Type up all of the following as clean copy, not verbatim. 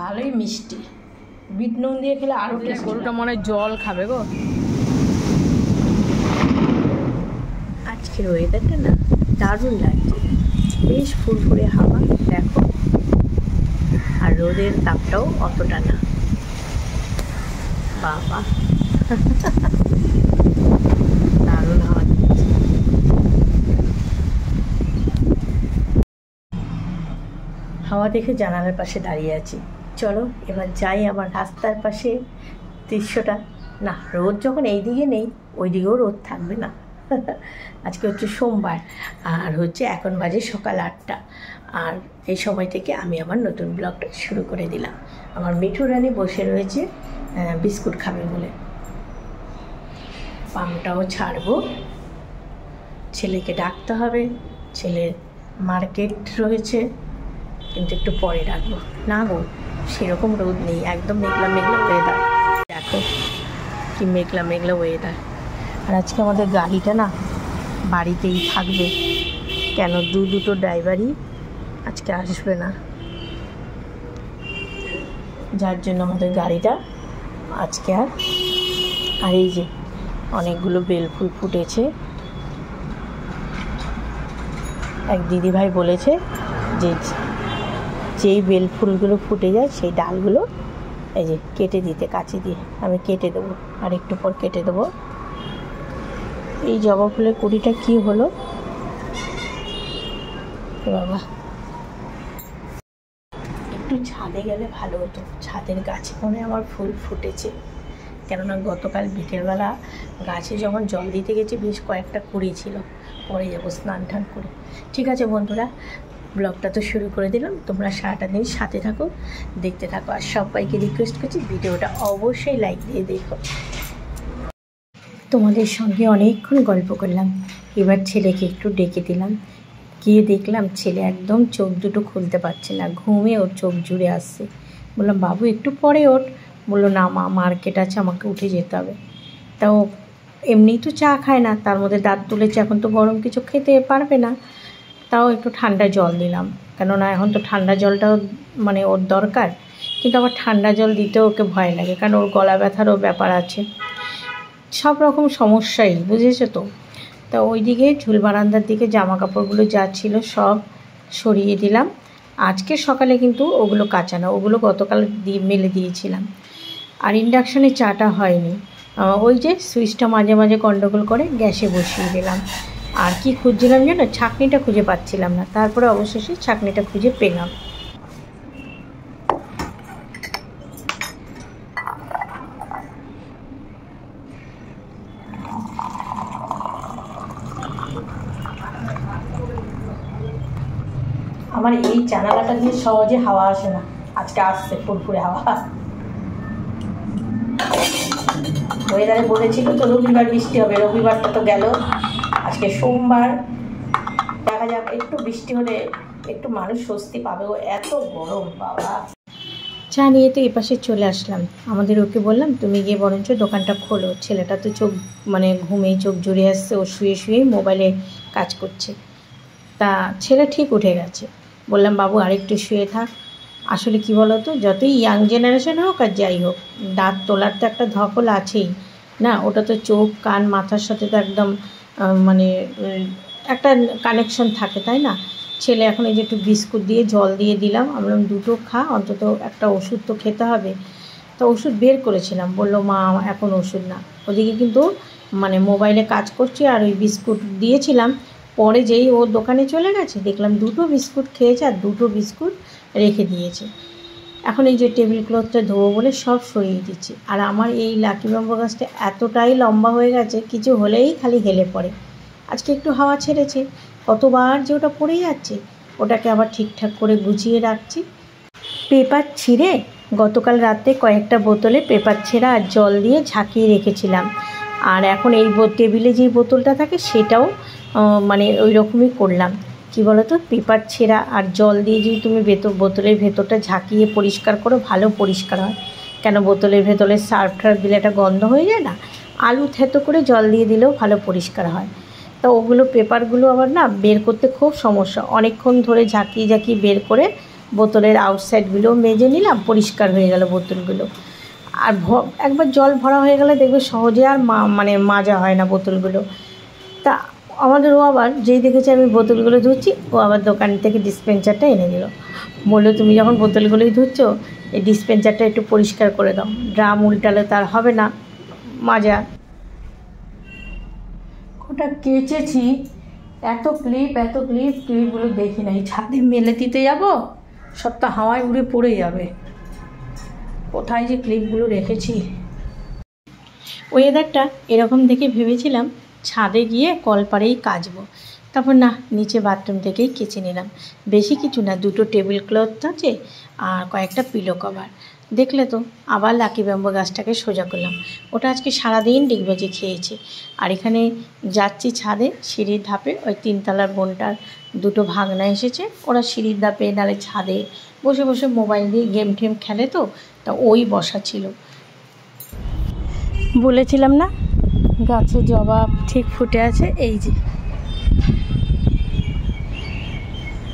ভালোই মিষ্টি, বিট নুন দিয়ে খেলে আরও টেস্টি। গরুটা মনে হয় জল খাবে গো। আজকের ওয়েদারটা না দারুণ লাগছে, বেশ ফুরফুরে হাওয়া দেখো, আর রোদের তাপটাও অতটা না। বাবা দারুণ হাওয়া দিচ্ছে। হাওয়া দেখে জানালার পাশে দাঁড়িয়ে আছি। চলো এবার যাই আমার রাস্তার পাশে দৃশ্যটা। না, রোদ যখন এই দিকে নেই ওই দিকেও রোদ থাকবে না। আজকে হচ্ছে সোমবার, আর হচ্ছে এখন বাজে সকাল 8টা, আর এই সময় থেকে আমি আমার নতুন ব্লগটা শুরু করে দিলাম। আমার মিঠু রানী বসে রয়েছে বিস্কুট খাবে বলে। পামটাও ছাড়বো, ছেলেকে ডাকতে হবে, ছেলের মার্কেট রয়েছে, কিন্তু একটু পরে ডাকবো। না গো, সেরকম রোদ নেই, একদম মেঘলা মেঘলা ওয়েদার। দেখো কি মেঘলা মেঘলা ওয়েদার। আর আজকে আমাদের গাড়িটা না বাড়িতেই থাকবে, কেন দুটো ড্রাইভারই আজকে আসবে না, যার জন্য আমাদের গাড়িটা আজকে আর এই যে অনেকগুলো বেলফুল ফুটেছে। এক দিদিভাই বলেছে যে যেই বেলফুলগুলো ফুটে যায় সেই ডালগুলো এই যে কেটে দিতে, কাঁচি দিয়ে। আমি কেটে দেবো, আর একটু পর কেটে দেবো। এই জবা ফুলের কুড়িটা কি হলো বাবা, একটু ছাদে গেলে ভালো হতো। ছাদের গাছে মনে আমার ফুল ফুটেছে, কেননা গতকাল বিকেলবেলা গাছে যখন জল দিতে গেছি বেশ কয়েকটা কুড়ি ছিল। পরে যাবো স্নান টান করে। ঠিক আছে বন্ধুরা, ব্লগটা তো শুরু করে দিলাম, তোমরা সারাটা দিন সাথে থাকো, দেখতে থাকো। আর সবাইকে রিকোয়েস্ট করছি ভিডিওটা অবশ্যই লাইক দিয়ে দেখো। তোমাদের সঙ্গে অনেকক্ষণ গল্প করলাম, এবার ছেলেকে একটু ডেকে দিলাম। গিয়ে দেখলাম ছেলে একদম চোখ দুটো খুলতে পারছে না, ঘুমে ওর চোখ জুড়ে আসছে। বললাম বাবু একটু পরে ওঠ। বললো না মা, মার্কেট আছে, আমাকে উঠে যেতে হবে। তাও এমনিই তো চা খায় না, তার মধ্যে দাঁত তুলেছে, এখন তো গরম কিছু খেতে পারবে না। তাও একটু ঠান্ডা জল দিলাম, কেননা এখন তো ঠান্ডা জলটাও মানে ওর দরকার। কিন্তু আবার ঠান্ডা জল দিতেও ওকে ভয় লাগে, কারণ ওর গলা ব্যথারও ব্যাপার আছে, সব রকম সমস্যাই, বুঝেছো তো। তা ওইদিকে ঝুল বারান্দার দিকে জামা কাপড়গুলো যা ছিল সব সরিয়ে দিলাম। আজকে সকালে কিন্তু ওগুলো কাঁচা না, ওগুলো গতকাল মেলে দিয়েছিলাম। আর ইন্ডাকশানে চাটা হয়নি, ওই যে সুইচটা মাঝে মাঝে গন্ডগোল করে গ্যাসে বসিয়ে দিলাম। আর কি খুঁজছিলাম জানো, ছাঁকনিটা খুঁজে পাচ্ছিলাম না, তারপরে অবশেষে ছাঁকনিটা খুঁজে পেলাম। আমার এই জানালাটা দিয়ে সহজে হাওয়া আসে না, আজকে আসছে ফুরফুরে হাওয়া। ওয়েদারে বলেছিল তো রবিবার বৃষ্টি হবে, রবিবারটা তো গেল, আজকে সোমবার। দেখা যাক, একটু বৃষ্টি হলে একটু মানুষ স্বস্তি পাবে, ও এত গরম বাবা। চা নিয়ে তো এপাশে চলে আসলাম। আমাদের ওকে বললাম তুমি গিয়ে বরঞ্চ দোকানটা খোলো, ছেলেটা তো চোখ মানে ঘুমেই চোখ জুড়ে আসছে, ও শুয়ে শুয়েই মোবাইলে কাজ করছে। তা ছেলে ঠিক উঠে গেছে, বললাম বাবু আরেকটু শুয়ে থাক। আসলে কি বলো তো, যতই ইয়াং জেনারেশন হোক আর যাই হোক, দাঁত তোলার তো একটা ধকল আছেই না, ওটা তো চোখ কান মাথার সাথে তো একদম মানে একটা কানেকশন থাকে, তাই না। ছেলে এখন এই যে একটু বিস্কুট দিয়ে জল দিয়ে দিলাম, আমি বললাম দুটো খা, অন্তত একটা ওষুধ তো খেতে হবে। তো ওষুধ বের করেছিলাম, বললো মা এখন ওষুধ না। ওদিকে কিন্তু মানে মোবাইলে কাজ করছি, আর ওই বিস্কুট দিয়েছিলাম, পরে যেই ওর দোকানে চলে গেছে দেখলাম দুটো বিস্কুট খেয়েছে আর দুটো বিস্কুট রেখে দিয়েছে। এখন এই যে টেবিল ক্লথটা ধোবো বলে সব সরিয়ে দিচ্ছি। আর আমার এই লাকি ব্যাম্বো গাছটা এতটাই লম্বা হয়ে গেছে, কিছু হলেই খালি হেলে পড়ে। আজকে একটু হাওয়া ছেড়েছে, কতবার যে ওটা পড়ে যাচ্ছে, ওটাকে আবার ঠিকঠাক করে গুছিয়ে রাখছি। পেপার ছিঁড়ে গতকাল রাতে কয়েকটা বোতলে পেপার ছেঁড়া আর জল দিয়ে ঝাঁকিয়ে রেখেছিলাম। আর এখন এই টেবিলে যেই বোতলটা থাকে সেটাও মানে ওই রকমই করলাম। কি বলো তো, পেপার ছেঁড়া আর জল দিয়ে যদি তুমি বোতলের ভেতরটা ঝাঁকিয়ে পরিষ্কার করো, ভালো পরিষ্কার হয়। কেন বোতলের ভেতরে সার্ফ টার্ফ দিলে একটা গন্ধ হয়ে যায় না, আলু থেতো করে জল দিয়ে দিলেও ভালো পরিষ্কার হয়। তো ওগুলো পেপারগুলো আবার না বের করতে খুব সমস্যা, অনেকক্ষণ ধরে ঝাঁকিয়ে ঝাঁকিয়ে বের করে বোতলের আউটসাইডগুলো মেজে নিলাম, পরিষ্কার হয়ে গেল বোতলগুলো। আর একবার জল ভরা হয়ে গেলে দেখবে সহজে আর মাজা হয় না বোতলগুলো। তা ও আবার যেই দেখেছে আমি বোতলগুলো ধুচ্ছি, ও আবার দোকান থেকে ডিসপেন্সারটা এনে দিল। বললো তুমি যখন বোতলগুলোই ধুচ্ছো, এই ডিসপেন্সারটা একটু পরিষ্কার করে দাও, ড্রাম উল্টালে তার হবে না মাজা। ওটা কেচেছি, এত ক্লিপগুলো দেখি না। এই ছাদে মেলে দিতে যাবো, সব তো হাওয়ায় উড়ে পড়ে যাবে। কোথায় যে ক্লিপগুলো রেখেছি। ওয়েদারটা এরকম দেখে ভেবেছিলাম ছাদে গিয়ে কলপাড়েই কাচবো, তারপর না, নিচে বাথরুম থেকেই কেচে নিলাম। বেশি কিছু না, 2টো টেবিল ক্লথ আছে আর কয়েকটা পিলো কভার। দেখলে তো, আবার লাকি ব্যাম্বো গাছটাকে সোজা করলাম। ওটা আজকে সারাদিন ডিগবাজি খেয়েছে। আর এখানে যাচ্ছি ছাদে, সিঁড়ির ধাপে ওই 3 তলার বোনটার 2টো ভাগনা এসেছে। ওরা সিঁড়ির ধাপে নালে ছাদে বসে বসে মোবাইল দিয়ে গেম টেম খেলে, তো তা ওই বসা ছিল। বলেছিলাম না গাছে জবা ঠিক ফুটে আছে।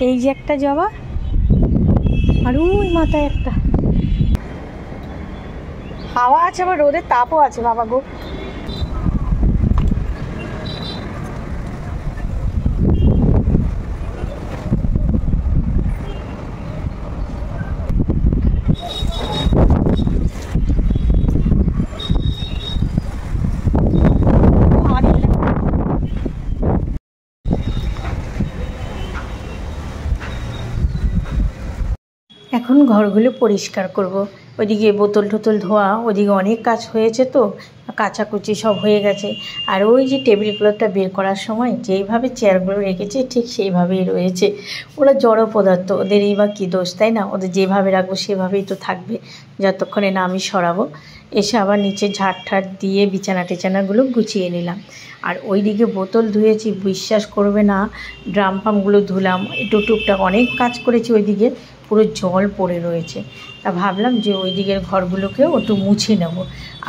এই যে একটা জবা, আর ওই মাথায় একটা। হাওয়া আছে, আবার রোদের তাপও আছে বাবা গো। এখন ঘরগুলো পরিষ্কার করব। ওইদিকে বোতল টোতল ধোয়া, ওইদিকে অনেক কাজ হয়েছে, তো কাচাকুচি সব হয়ে গেছে। আর ওই যে টেবিল ক্লথটা বের করার সময় যেইভাবে চেয়ারগুলো রেখেছে ঠিক সেইভাবেই রয়েছে। ওরা জড় পদার্থ, ওদেরই বা কী দোষ, তাই না? ওদের যেভাবে রাখবো সেভাবেই তো থাকবে যতক্ষণে না আমি সরাবো। এসে আবার নিচে ঝাড় দিয়ে বিছানা টেছানাগুলো গুছিয়ে নিলাম। আর ওইদিকে বোতল ধুয়েছি, বিশ্বাস করবে না, ড্রাম ফামগুলো ধুলাম, একটু টুকটাক অনেক কাজ করেছি। ওইদিকে পুরো জল পড়ে রয়েছে। তা ভাবলাম যে ওই দিকের ঘরগুলোকেও একটু মুছে নেব।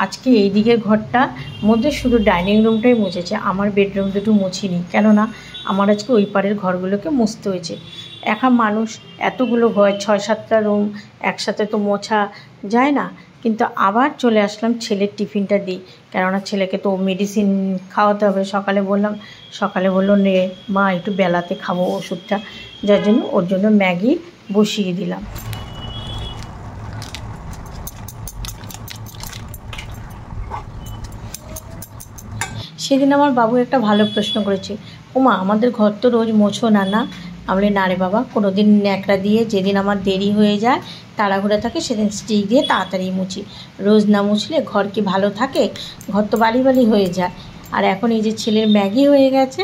আজকে এই দিকের ঘরটার মধ্যে শুধু ডাইনিং রুমটাই মুছেছে, আমার বেডরুম দুটো মুছিনি, কেননা আমার আজকে ওই পারের ঘরগুলোকে মুছতে হয়েছে। একা মানুষ, এতগুলো ঘর, 6-7টা রুম একসাথে তো মোছা যায় না। কিন্তু আবার চলে আসলাম ছেলের টিফিনটা দিই, কেননা ছেলেকে তো মেডিসিন খাওয়াতে হবে। সকালে বললো নে মা, একটু বেলাতে খাবো ওষুধটা, যার জন্য ওর জন্য ম্যাগি বসিয়ে দিলাম। সেদিন আমার বাবু একটা ভালো প্রশ্ন করেছে, ওমা আমাদের ঘর তো রোজ মোছো না? আমি বলি না রে বাবা, কোনো দিন ন্যাকড়া দিয়ে যেদিন আমার দেরি হয়ে যায়, তাড়াহুড়া থাকে, সেদিন স্টিক দিয়ে তাড়াতাড়ি মুছি। রোজ না মুছলে ঘর কি ভালো থাকে? ঘর তো বালি হয়ে যায়। আর এখন এই যে ছেলের ম্যাগি হয়ে গেছে,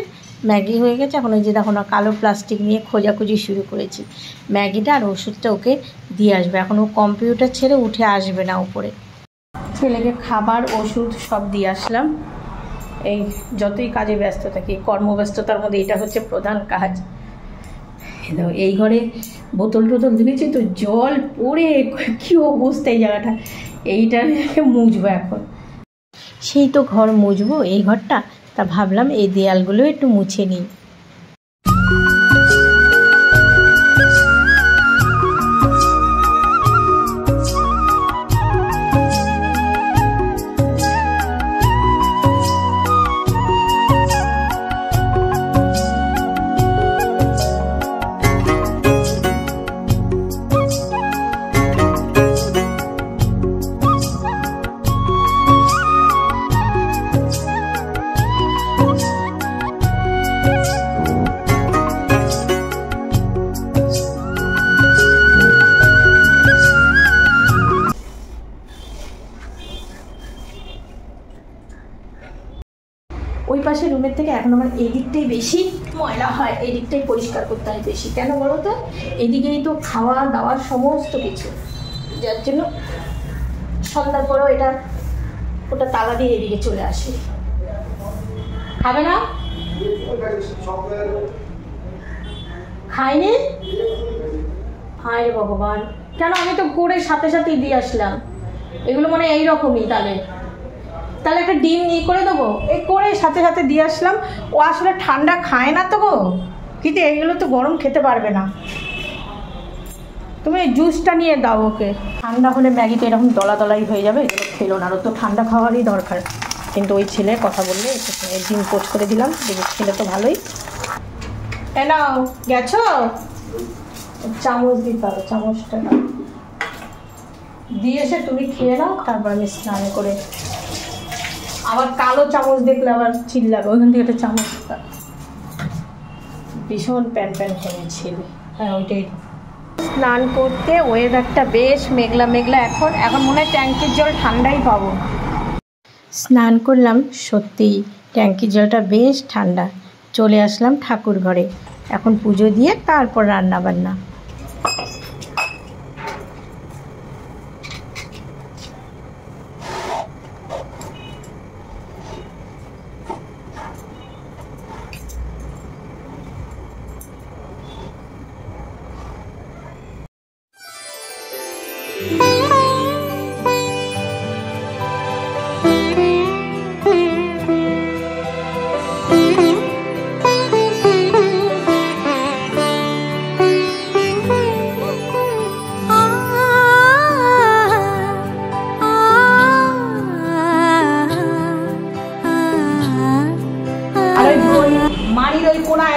এখন ওই যে দেখো না, কালো প্লাস্টিক নিয়ে খোঁজাখুঁজি শুরু করেছি। ম্যাগিটা আর ওষুধটা ওকে দিয়ে আসবে। এখন ও কম্পিউটার ছেড়ে উঠে আসবে না উপরে। ছেলেকে খাবার ওষুধ সব দিয়ে আসলাম। এই যতই কাজে ব্যস্ত থাকি, কর্মব্যস্ততার মধ্যে এটা হচ্ছে প্রধান কাজ। এই ঘরে বোতল টোতল ধুয়েছি তো, জল পড়ে কী অবস্থা এই জায়গাটা। এইটা মুছবো এখন, সেই তো ঘর মুছবো এই ঘরটা। তা ভাবলাম এই দেয়ালগুলো একটু মুছে নিই। ওই পাশে রুমের থেকে এখন আমার এই দিকটাই বেশি ময়লা হয়, এই দিকটাই পরিষ্কার করতে হয় বেশি। কেন বলো তো? এদিকেই তো খাওয়া দাওয়ার সমস্ত কিছু, যার জন্য সন্ধ্যার পরেও ওটা তালা দিয়ে এদিকে চলে আসে। খাবে না? খাইনি? হায় ভগবান, কেন? আমি তো করে সাথে সাথেই দিয়ে আসলাম। এগুলো মানে এইরকমই। তাহলে একটা ডিম নিয়ে করে দেবো, এই করে সাথে সাথে দিয়ে আসলাম। ও আসলে ঠান্ডা খায় না তো গো, কিন্তু এইগুলো তো গরম খেতে পারবে না। তুমি জুসটা নিয়ে দাও ওকে। ঠান্ডা হলে ম্যাগি তো এরকম দলা দলাই হয়ে যাবে, এগুলো খেলো না, আরও তো ঠান্ডা খাওয়ারই দরকার। কিন্তু ওই ছেলে কথা বললে ডিম পোচ করে দিলাম, ছেলে তো ভালোই। নাও গেছো, চামচ দিতে হবে, চামচটা দিয়ে এসে তুমি খেয়ে নাও, তারপর আমি স্নান করে। আবার কালো চামচ দেখলে আবার চিল্লাবে, ওইখান থেকে একটা চামচটা ভীষণ প্যান প্যান করে ছেলে। হ্যাঁ ওইটাই। স্নান করতে ওয়েদারটা বেশ মেঘলা মেঘলা, এখন মনে হয় ট্যাঙ্কির জল ঠান্ডাই পাবো। স্নান করলাম, সত্যিই ট্যাঙ্কির জলটা বেশ ঠান্ডা। চলে আসলাম ঠাকুর ঘরে, এখন পুজো দিয়ে তারপর রান্না বান্না।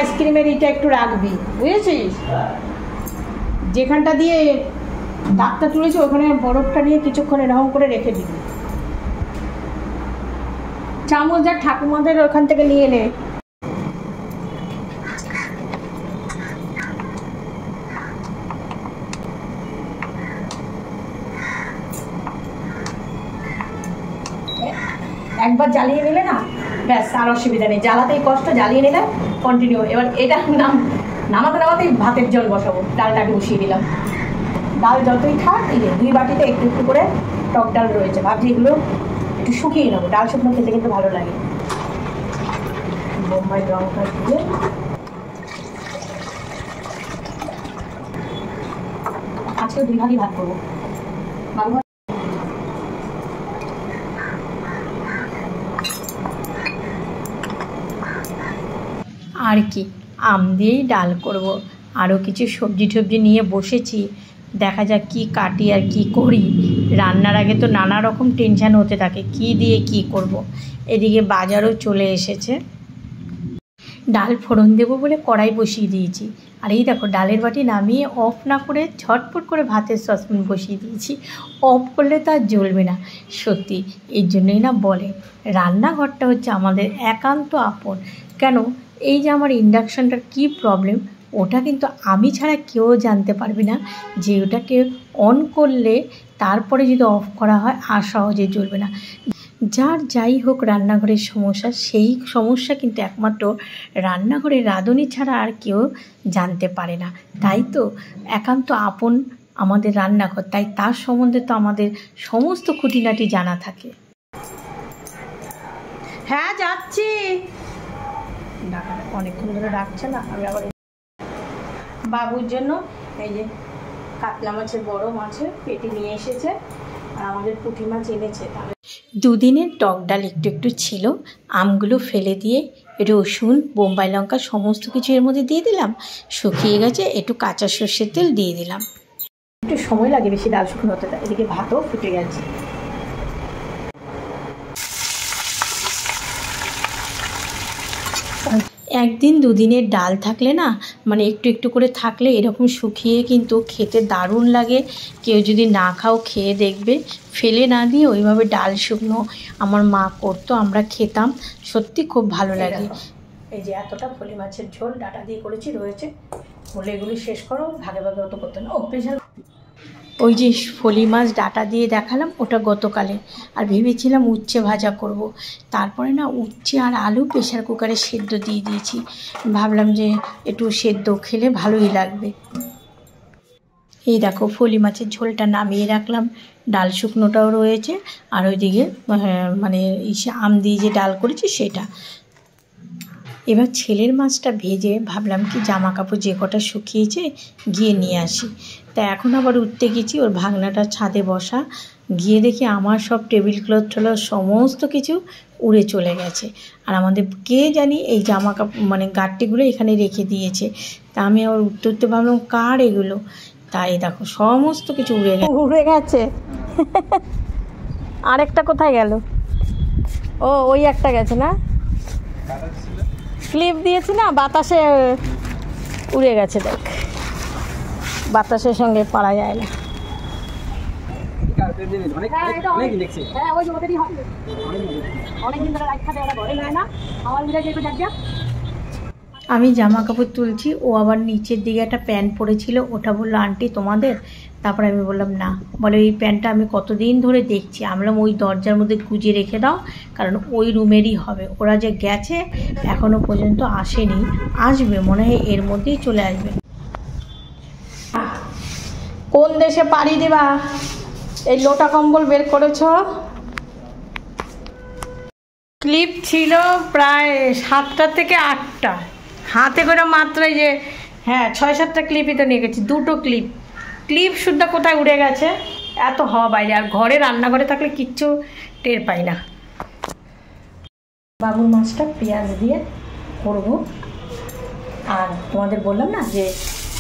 আইসক্রিমের এটা একটু রাখবি, বুঝেছিস? যেখানটা দিয়ে দাগটা তুলেছি ওখানে বরফটা নিয়ে কিছুক্ষণ এরকম করে রেখে দিবি। চামচ আর ঠাকুমাদের ওখান থেকে নিয়ে নে। একবার জ্বালিয়ে নিলে না ব্যাস, আর অসুবিধা নেই, জ্বালাতেই কষ্ট, জ্বালিয়ে নিলে কন্টিনিউ। এবার এটা নামাতেই ভাতের জল বসাবো, ডালটাকে বসিয়ে দিলাম। ডাল যতই থাক, এই যে 2 বাটিতে একটু একটু করে টক ডাল রয়েছে, ভাবছি এগুলো একটু শুকিয়ে নেবো, ডাল শুকনো খেতে কিন্তু ভালো লাগে। বোম্বাই লঙ্কা দিয়ে আজকে 2 ভাগই ভাত করবো। আর কি আম দিয়েই ডাল করব। আরও কিছু সবজি টবজি নিয়ে বসেছি, দেখা যাক কি কাটি আর কি করি। রান্নার আগে তো নানা রকম টেনশান হতে থাকে, কি দিয়ে কি করব। এদিকে বাজারও চলে এসেছে, ডাল ফোড়ন দেবো বলে কড়াই বসিয়ে দিয়েছি। আর এই দেখো ডালের বাটি নামিয়ে অফ না করে ঝটপট করে ভাতের সসপ্যান বসিয়ে দিয়েছি। অফ করলে তো আর জ্বলবে না। সত্যি এই জন্যই না বলে রান্নাঘরটা হচ্ছে আমাদের একান্ত আপন। কেন, এই যে আমার ইন্ডাকশানটার কী প্রবলেম, ওটা কিন্তু আমি ছাড়া কেউ জানতে পারবে না যে ওটাকে অন করলে তারপরে যদি অফ করা হয় আর সহজে জ্বলবে না। যার যাই হোক রান্নাঘরের সমস্যা, সেই সমস্যা কিন্তু একমাত্র রান্নাঘরের রাঁধুনি ছাড়া আর কেউ জানতে পারে না। তাই তো একান্ত আপন আমাদের রান্নাঘর, তাই তার সম্বন্ধে তো আমাদের সমস্ত খুঁটিনাটি জানা থাকে। হ্যাঁ যাচ্ছি, অনেকক্ষণ ধরে ডাকছে না। আমি আবার বাবুর জন্য এই যে কাতলা মাছের বড় মাছের পেটি নিয়ে এসেছে, আর আমাদের পুঁটি মাছ এনেছে। 2 দিনের টক ডাল একটু একটু ছিল, আমগুলো ফেলে দিয়ে রসুন বোম্বাই লঙ্কা সমস্ত কিছু এর মধ্যে দিয়ে দিলাম, শুকিয়ে গেছে, একটু কাঁচা সর্ষের তেল দিয়ে দিলাম। একটু সময় লাগে বেশি ডাল শুকনো হতে। এদিকে ভাতও ফুটে গেছে। একদিন 2 দিনের ডাল থাকলে না, মানে একটু একটু করে থাকলে এরকম শুকিয়ে কিন্তু খেতে দারুণ লাগে। কেউ যদি না খাও খেয়ে দেখবে, ফেলে না দিয়ে ওইভাবে ডাল শুকনো আমার মা করতো, আমরা খেতাম, সত্যি খুব ভালো লাগে। এই যে এতটা ফলি মাছের ঝোল ডাটা দিয়ে করেছি রয়েছে, বলে এগুলি শেষ করো, ভাগে ভাগে অত করতে না। ও প্রেশার, ওই যে ফলি মাছ ডাটা দিয়ে দেখালাম, ওটা গতকালে। আর ভেবেছিলাম উচ্ছে ভাজা করব, তারপরে না উচ্ছে আর আলু প্রেশার কুকারে সেদ্ধ দিয়ে দিয়েছি। ভাবলাম যে একটু সেদ্ধ খেলে ভালোই লাগবে। এই দেখো ফলি মাছের ঝোলটা নামিয়ে রাখলাম, ডাল শুকনোটাও রয়েছে, আর ওইদিকে মানে আম দিয়ে যে ডাল করেছি সেটা। এবার ছেলের মাছটা ভেজে ভাবলাম কি জামা কাপড় যে কটা শুকিয়েছে গিয়ে নিয়ে আসি। তা এখন আবার উঠতে গেছি, ওর ভাগনাটা ছাদে বসা, গিয়ে দেখি আমার সব টেবিল ক্লথ টলথ সমস্ত কিছু উড়ে চলে গেছে। আর আমাদের কে জানি এই জামা কাপড় মানে গাঁটটিগুলো এখানে রেখে দিয়েছে। তা আমি আবার উঠতে উঠতে ভাবলাম কার এগুলো, তাই দেখো সমস্ত কিছু উড়ে গেছে। আরেকটা কোথায় গেল? ও ওই একটা গেছে না, ক্লিপ দিয়েছি না, বাতাসে উড়ে গেছে। দেখ, বাতাসের সঙ্গে পারা যায় না। আমি জামা কাপড় তুলছি, ও আবার নিচের দিকে একটা প্যান্ট পরেছিল, ওটা বললো আন্টি তোমাদের। তারপরে আমি বললাম না, বলে এই প্যান্টটা আমি কতদিন ধরে দেখছি। আমি বললাম ওই দরজার মধ্যে গুজে রেখে দাও, কারণ ওই রুমেরই হবে। ওরা যে গেছে এখনো পর্যন্ত আসেনি, আসবে মনে হয় এর মধ্যেই চলে আসবে। কোন দেশে পাড়ি দেবা? এই লোটা কম্বল বের করেছ। ক্লিপ ছিল প্রায় 7টা থেকে 8টা, হাতে করে মাত্র যে 6-7টা ক্লিপই তো নিয়ে গেছি। 2টো ক্লিপ শুদ্ধ কোথায় উড়ে গেছে। এত হওয়া বাইরে, আর ঘরে রান্নাঘরে থাকলে কিচ্ছু টের পাই না। বাবুর মাছটা পেঁয়াজ দিয়ে করবো। আর তোমাদের বললাম না যে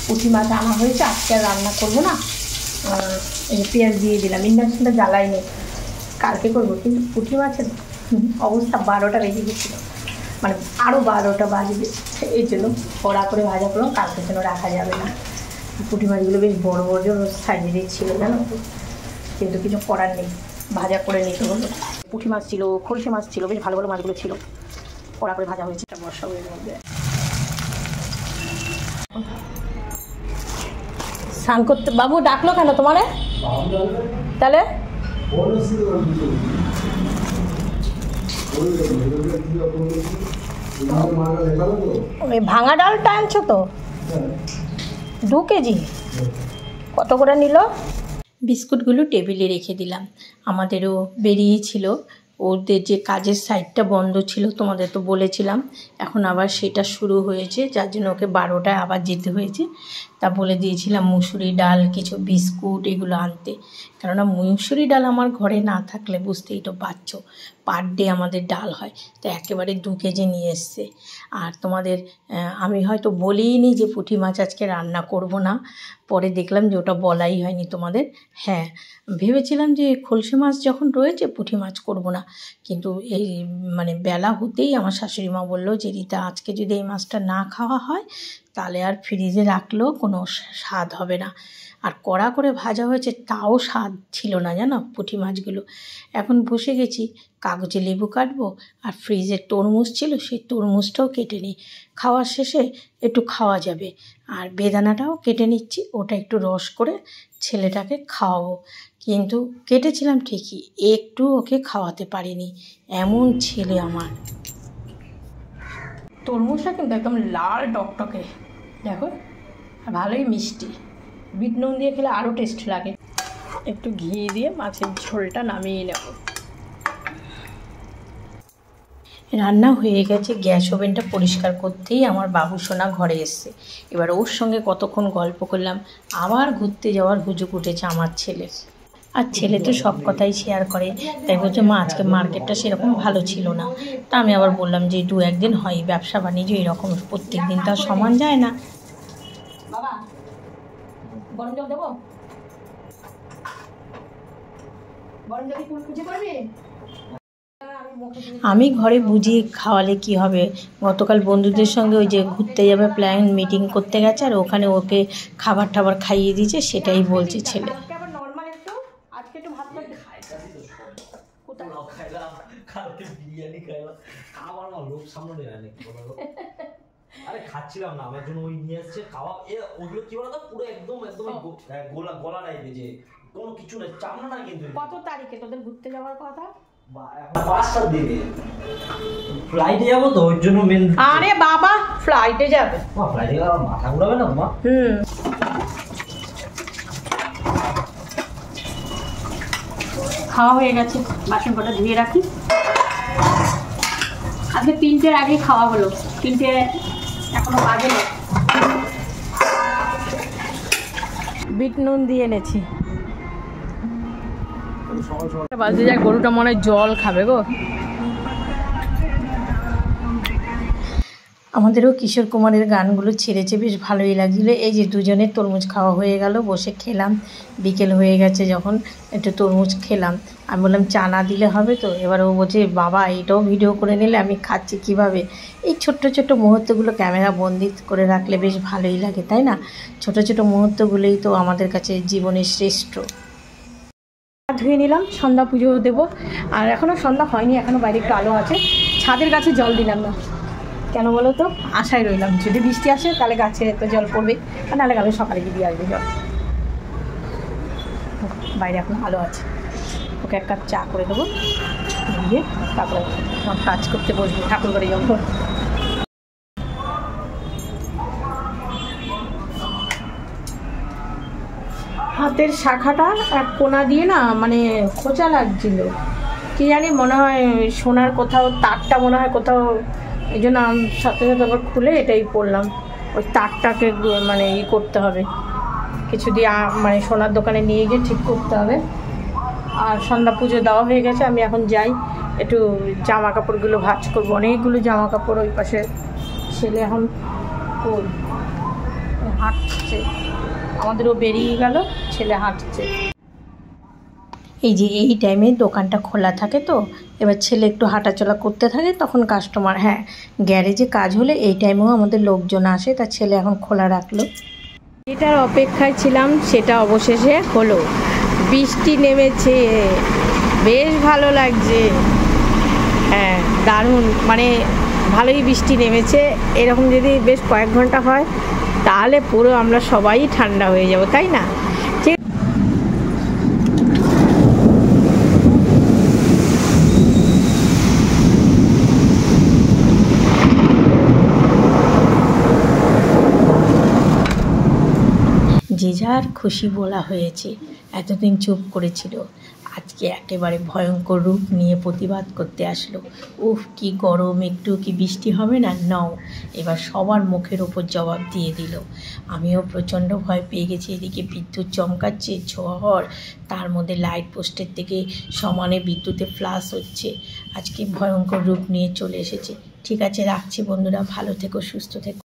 পুঁটি মাছ আনা হয়েছে, আজকে আর রান্না করবো না, এই পেঁয়াজ দিয়ে দিলাম। ইন্ডাকশনটা জ্বালাই নেই, কালকে করবো। কিন্তু পুঁটি মাছের অবস্থা 12টা বেজে গেছিলো, মানে আরও 12টা বাজবে। এই জন্য কড়া করে ভাজা করলাম, কালকে যেন রাখা যাবে না। পুঁটি মাছগুলো বেশ বড় বড় সাইজেরই ছিল জানো তো, কিন্তু কিছু করার নেই, ভাজা করে নিতে হলো। পুঁটি মাছ ছিল, খলসে মাছ ছিল, বেশ ভালো ভালো মাছগুলো ছিল, কড়া করে ভাজা হয়েছে। বসাবো এর মধ্যে। স্নান করতে বাবু ডাকলো কেন তোমারে? তাহলে ভাঙা ডালটা আনছো তো? 2 কেজি। কত করে নিল? বিস্কুটগুলো টেবিলে রেখে দিলাম। আমাদেরও বেরিয়েছিল, ওদের যে কাজের সাইডটা বন্ধ ছিল তোমাদের তো বলেছিলাম, এখন আবার সেটা শুরু হয়েছে, যার জন্য ওকে 12টায় আবার যেতে হয়েছে। তা বলে দিয়েছিলাম মুসুরি ডাল, কিছু বিস্কুট এগুলো আনতে, কেননা মুসুরি ডাল আমার ঘরে না থাকলে বুঝতেই তো পারছো পার ডে আমাদের ডাল হয়, তো একেবারে 2 কেজি নিয়ে এসছে। আর তোমাদের আমি হয়তো বলিনি যে পুঁটি মাছ আজকে রান্না করব না, পরে দেখলাম যে ওটা বলাই হয়নি তোমাদের। ভেবেছিলাম যে খলসে মাছ যখন রয়েছে পুঁটি মাছ করব না, কিন্তু এই মানে বেলা হতেই আমার শাশুড়ি মা বললো যে রীতা আজকে যদি এই মাছটা না খাওয়া হয় তাহলে আর ফ্রিজে রাখলেও কোনো স্বাদ হবে না। আর কড়া করে ভাজা হয়েছে তাও স্বাদ ছিল না জানো পুঁটি মাছগুলো। এখন বসে গেছি, কাগজে লেবু কাটবো, আর ফ্রিজে তরমুজ ছিল সেই তরমুজটাও কেটে নিই, খাওয়ার শেষে একটু খাওয়া যাবে। আর বেদানাটাও কেটে নিচ্ছি, ওটা একটু রস করে ছেলেটাকে খাওয়াবো। কিন্তু কেটেছিলাম ঠিকই, একটু ওকে খাওয়াতে পারিনি, এমন ছেলে আমার। তরমুজটা কিন্তু একদম লাল টকটকে দেখো, ভালোই মিষ্টি। বিট নুন দিয়ে খেলে আরও টেস্ট লাগে। একটু ঘি দিয়ে মাছের ঝোলটা নামিয়ে নেব। রান্না হয়ে গেছে, গ্যাস ওভেনটা পরিষ্কার করতেই আমার বাবু সোনা ঘরে এসছে। এবার ওর সঙ্গে কতক্ষণ গল্প করলাম, আবার ঘুরতে যাওয়ার হুজুক উঠেছে আমার ছেলের। আর ছেলে তো সব কথাই শেয়ার করে, তাই বলছে মা আজকে মার্কেটটা সেরকম ভালো ছিল না। তা আমি আবার বললাম যে 2-1 দিন হয়, ব্যবসা বাণিজ্য এরকম প্রত্যেক দিন তো আর সমান যায় না। বাবা গরম জল দেবো? গরম জল কি খুঁজে পারবে? আমি ঘরে বুঝিয়ে খাওয়ালে কি হবে। গতকাল বন্ধুদের সঙ্গে ওই যে ঘুরতে যাবে প্ল্যান মিটিং করতে গেছে, আর ওখানে ওকে খাবার টাবার খাইয়ে দিয়েছে, সেটাই বলছে ছেলে। আরে খাচ্ছিলাম না, আমার জন্য ওই নিয়ে আসছে খাওয়া। ওগুলো কি বলতো পুরো একদম গোলা গোলা টাইপের, যে কোনো কিছু না, চামড়া না। কিন্তু কত তারিখে তোদের ঘুরতে যাওয়ার কথা? 5-7 দিনে ফ্লাইটে যাবো তো, ওই জন্য মেন। আরে বাবা ফ্লাইটে যাবে? ফ্লাইটে গেলে আমার মাথা ঘুরাবে না তোমার? খাওয়া হয়ে গেছে, বাসন কটা ধুয়ে রাখি। আজকে 3টের আগে খাওয়া হলো, 3টে এখনো বাজে না। বিট নুন দিয়ে এনেছি। বাজে যায়, গরুটা মনে হয় জল খাবে গো। আমাদেরও কিশোর কুমারের গানগুলো ছেড়েছে, বেশ ভালোই লাগছিলো। এই যে দুজনের তরমুজ খাওয়া হয়ে গেল, বসে খেলাম। বিকেল হয়ে গেছে যখন, একটু তরমুজ খেলাম। আমি বললাম চা না দিলে হবে তো? এবার ও বলছে বাবা এটাও ভিডিও করে নিলে আমি খাচ্ছি কিভাবে। এই ছোট্ট ছোট্ট মুহূর্তগুলো ক্যামেরা বন্দি করে রাখলে বেশ ভালোই লাগে, তাই না? ছোট ছোট মুহূর্তগুলোই তো আমাদের কাছে জীবনের শ্রেষ্ঠ। ধুয়ে নিলাম, সন্ধ্যা পুজো দেবো। আর এখনও সন্ধ্যা হয়নি, এখনও বাইরে একটু আলো আছে। ছাদের গাছে জল দিলাম না, কেন বলো তো? আশায় রইলাম যদি বৃষ্টি আসে তাহলে গাছে তো জল পড়বে, আর নাহলে কালকে সকালে গিয়ে দিয়ে আসবে জল। বাইরে এখন আলো আছে, ওকে এক কাপ চা করে দেবো, দিয়ে তারপরে কাজ করতে বসবো ঠাকুর ঘরে যাবো। হাতের শাখাটা এক কোনা দিয়ে না মানে খোঁচা লাগছিল, কি জানি, মনে হয় সোনার কোথাও তারটা মনে হয় কোথাও, এই জন্য সাথে সাথে আবার খুলে এটাই পরলাম। ওই তারটাকে মানে করতে হবে, কিছু দিয়ে মানে সোনার দোকানে নিয়ে গিয়ে ঠিক করতে হবে। আর সন্ধ্যা পুজো দেওয়া হয়ে গেছে, আমি এখন যাই একটু জামা কাপড়গুলো ভাঁজ করবো। অনেকগুলো জামা কাপড় ওই পাশে, ছেলে এখন হাঁটছে, আমাদেরও বেরিয়ে গেল, ছেলে হাঁটছে। এই যে এই টাইমে দোকানটা খোলা থাকে তো, এবার ছেলে একটু হাঁটাচলা করতে থাকে, তখন কাস্টমার, হ্যাঁ গ্যারেজে কাজ হলে এই টাইমেও আমাদের লোকজন আসে, তার ছেলে এখন খোলা রাখলো। এটার অপেক্ষায় ছিলাম, সেটা অবশেষে হলো। বৃষ্টি নেমেছে, বেশ ভালো লাগছে, হ্যাঁ দারুণ, মানে ভালোই বৃষ্টি নেমেছে। এরকম যদি বেশ কয়েক ঘন্টা হয় তাহলে পুরো আমরা সবাই ঠান্ডা হয়ে যাব, তাই না? ঠিক যে যার খুশি বলা হয়েছে, এতদিন চুপ করেছিল, আজকে একেবারে ভয়ঙ্কর রূপ নিয়ে প্রতিবাদ করতে আসলো। উফ কি গরম, একটু কি বৃষ্টি হবে না? নাও, এবার সবার মুখের ওপর জবাব দিয়ে দিল। আমিও প্রচণ্ড ভয় পেয়ে গেছি, এদিকে বিদ্যুৎ চমকাচ্ছে, ঝড়, তার মধ্যে লাইট পোস্টের থেকে সমানে বিদ্যুতে ফ্লাশ হচ্ছে। আজকে ভয়ঙ্কর রূপ নিয়ে চলে এসেছে। ঠিক আছে, রাখছি বন্ধুরা, ভালো থেকো, সুস্থ থেকো।